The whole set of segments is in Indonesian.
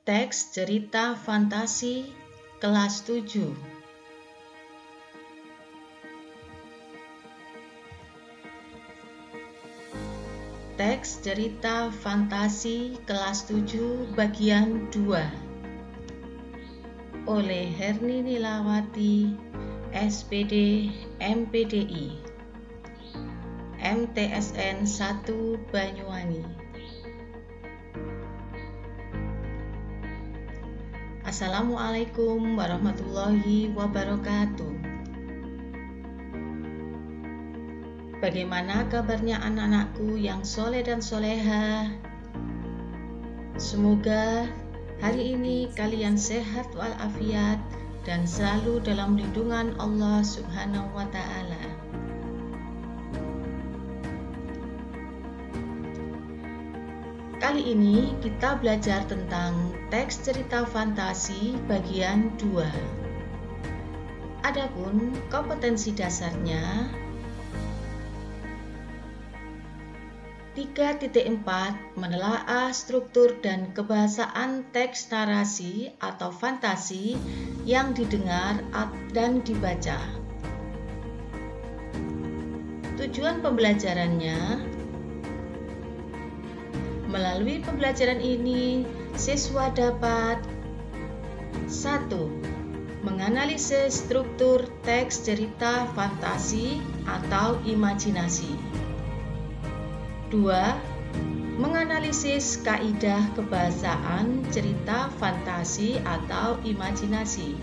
Teks cerita fantasi kelas 7. Teks cerita fantasi kelas 7 bagian 2 oleh Herni Nilawati, SPD, MPDI, MTSN 1 Banyuwangi. Assalamualaikum warahmatullahi wabarakatuh. Bagaimana kabarnya anak-anakku yang soleh dan soleha? Semoga hari ini kalian sehat walafiat dan selalu dalam lindungan Allah Subhanahu wa Ta'ala. Kali ini kita belajar tentang teks cerita fantasi bagian 2. Adapun kompetensi dasarnya 3.4 menelaah struktur dan kebahasaan teks narasi atau fantasi yang didengar dan dibaca. Tujuan pembelajarannya, melalui pembelajaran ini siswa dapat 1. Menganalisis struktur teks cerita fantasi atau imajinasi. 2. Menganalisis kaidah kebahasaan cerita fantasi atau imajinasi.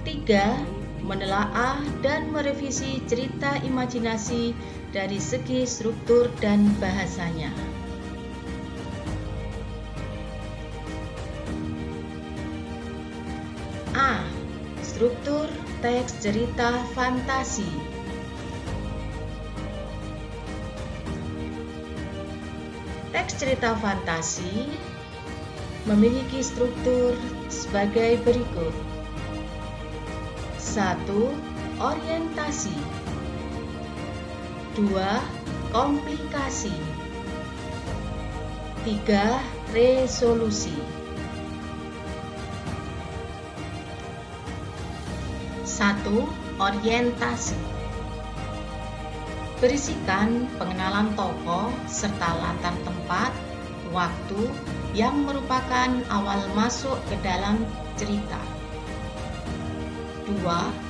3. Menelaah dan merevisi cerita imajinasi dari segi struktur dan bahasanya. A. Struktur teks cerita fantasi. Teks cerita fantasi memiliki struktur sebagai berikut. 1. Orientasi. 2. Komplikasi. 3. Resolusi. 1. Orientasi. Berisikan pengenalan tokoh serta latar tempat, waktu yang merupakan awal masuk ke dalam cerita. 2.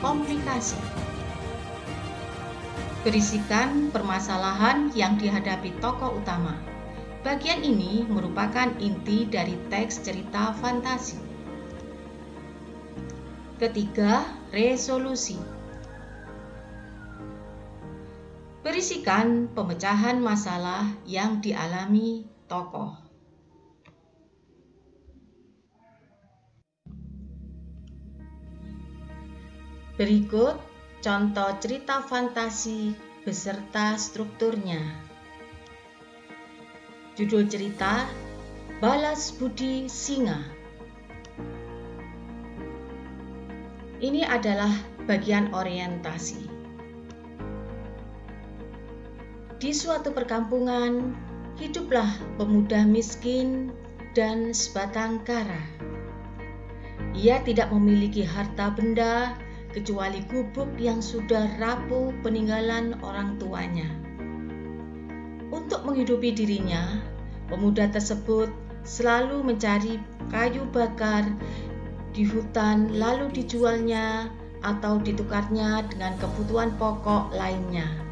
Komplikasi. Berisikan permasalahan yang dihadapi tokoh utama. Bagian ini merupakan inti dari teks cerita fantasi. Ketiga, resolusi. Berisikan pemecahan masalah yang dialami tokoh. Berikut contoh cerita fantasi beserta strukturnya. Judul cerita: Balas Budi Singa. Ini adalah bagian orientasi. Di suatu perkampungan, hiduplah pemuda miskin dan sebatang kara. Ia tidak memiliki harta benda kecuali gubuk yang sudah rapuh peninggalan orang tuanya. Untuk menghidupi dirinya, pemuda tersebut selalu mencari kayu bakar di hutan lalu dijualnya atau ditukarnya dengan kebutuhan pokok lainnya.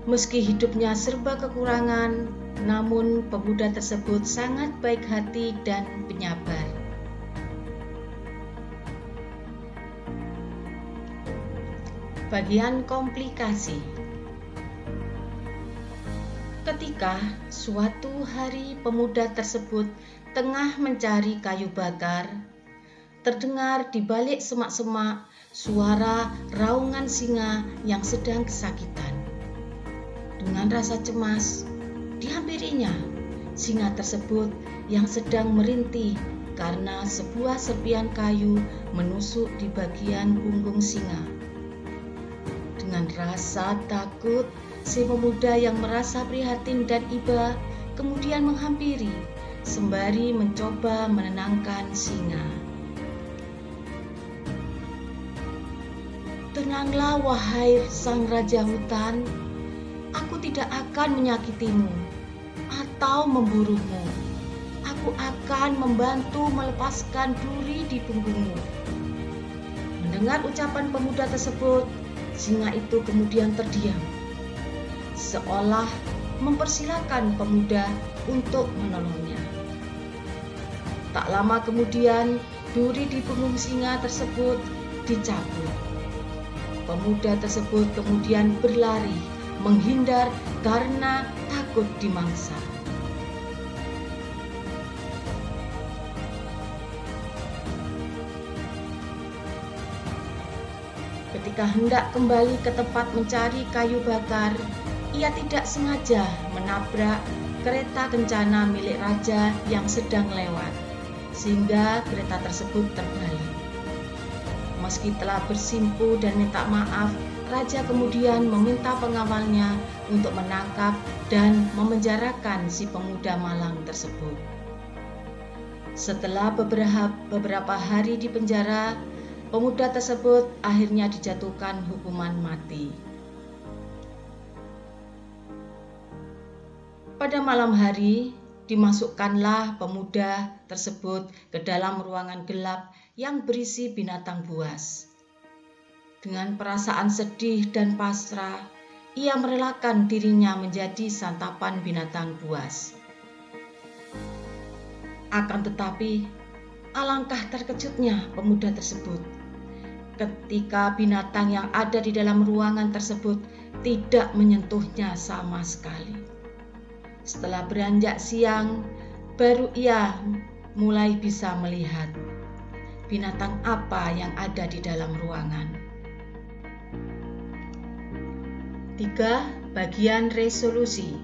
Meski hidupnya serba kekurangan, namun pemuda tersebut sangat baik hati dan penyabar. Bagian komplikasi. Ketika suatu hari pemuda tersebut tengah mencari kayu bakar, terdengar di balik semak-semak suara raungan singa yang sedang kesakitan. Dengan rasa cemas, dihampirinya singa tersebut yang sedang merintih karena sebuah serpian kayu menusuk di bagian punggung singa. Dengan rasa takut, si pemuda yang merasa prihatin dan iba kemudian menghampiri sembari mencoba menenangkan singa. "Tenanglah, wahai sang raja hutan, aku tidak akan menyakitimu atau memburumu. Aku akan membantu melepaskan duri di punggungmu." Mendengar ucapan pemuda tersebut, singa itu kemudian terdiam, seolah mempersilahkan pemuda untuk menolongnya. Tak lama kemudian, duri di punggung singa tersebut dicabut. Pemuda tersebut kemudian berlari, menghindar karena takut dimangsa. Ketika hendak kembali ke tempat mencari kayu bakar, ia tidak sengaja menabrak kereta kencana milik raja yang sedang lewat, sehingga kereta tersebut terbalik. Meski telah bersimpu dan minta maaf, raja kemudian meminta pengawalnya untuk menangkap dan memenjarakan si pemuda malang tersebut. Setelah beberapa hari di penjara, pemuda tersebut akhirnya dijatuhkan hukuman mati. Pada malam hari, dimasukkanlah pemuda tersebut ke dalam ruangan gelap yang berisi binatang buas. Dengan perasaan sedih dan pasrah, ia merelakan dirinya menjadi santapan binatang buas. Akan tetapi, alangkah terkejutnya pemuda tersebut ketika binatang yang ada di dalam ruangan tersebut tidak menyentuhnya sama sekali. Setelah beranjak siang, baru ia mulai bisa melihat binatang apa yang ada di dalam ruangan. 3. Bagian resolusi.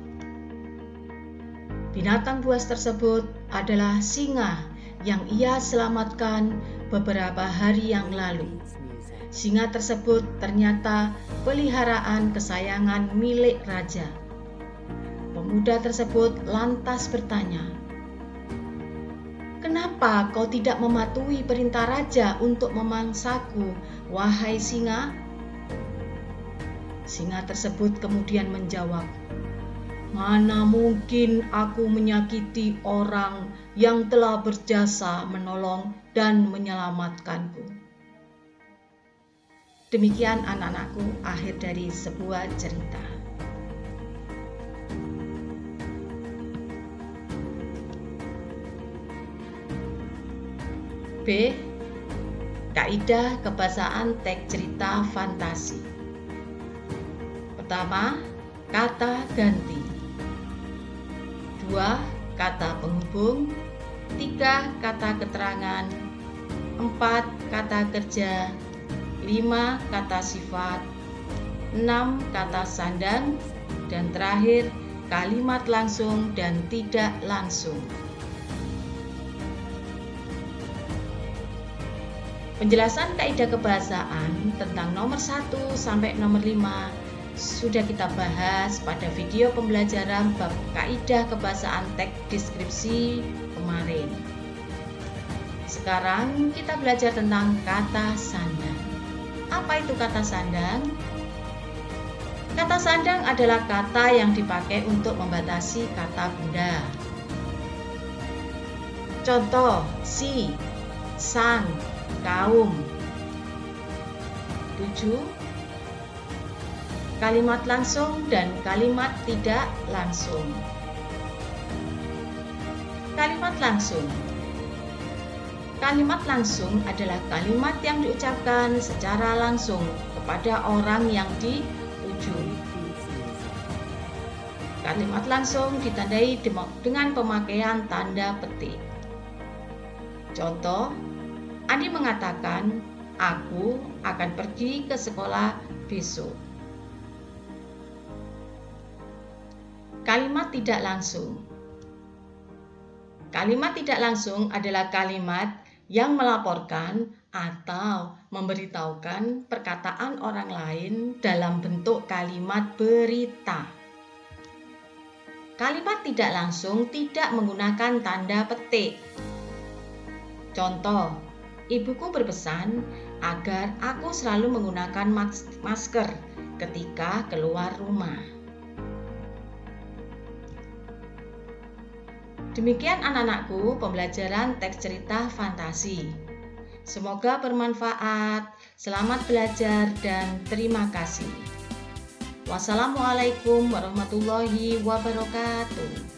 Binatang buas tersebut adalah singa yang ia selamatkan beberapa hari yang lalu. Singa tersebut ternyata peliharaan kesayangan milik raja. Pemuda tersebut lantas bertanya, "Kenapa kau tidak mematuhi perintah raja untuk memangsaku, wahai singa?" Singa tersebut kemudian menjawab, "Mana mungkin aku menyakiti orang yang telah berjasa menolong dan menyelamatkanku." Demikian anak-anakku akhir dari sebuah cerita. B. Kaidah kebahasaan teks cerita fantasi. Pertama, kata ganti. 2. Kata penghubung. 3. Kata keterangan. 4. Kata kerja. 5. Kata sifat. 6. Kata sandang. Dan terakhir, kalimat langsung dan tidak langsung. Penjelasan kaidah kebahasaan tentang nomor 1 sampai nomor 5 sudah kita bahas pada video pembelajaran bab kaidah kebahasaan teks deskripsi kemarin. Sekarang kita belajar tentang kata sandang. Apa itu kata sandang? Kata sandang adalah kata yang dipakai untuk membatasi kata benda. Contoh, si, sang, kaum. 7. Kalimat langsung dan kalimat tidak langsung. Kalimat langsung. Kalimat langsung adalah kalimat yang diucapkan secara langsung kepada orang yang dituju. Kalimat langsung ditandai dengan pemakaian tanda petik. Contoh, Andi mengatakan, "Aku akan pergi ke sekolah besok." Kalimat tidak langsung. Kalimat tidak langsung adalah kalimat yang melaporkan atau memberitahukan perkataan orang lain dalam bentuk kalimat berita. Kalimat tidak langsung tidak menggunakan tanda petik. Contoh, ibuku berpesan agar aku selalu menggunakan masker ketika keluar rumah. Demikian anak-anakku pembelajaran teks cerita fantasi. Semoga bermanfaat. Selamat belajar dan terima kasih. Wassalamualaikum warahmatullahi wabarakatuh.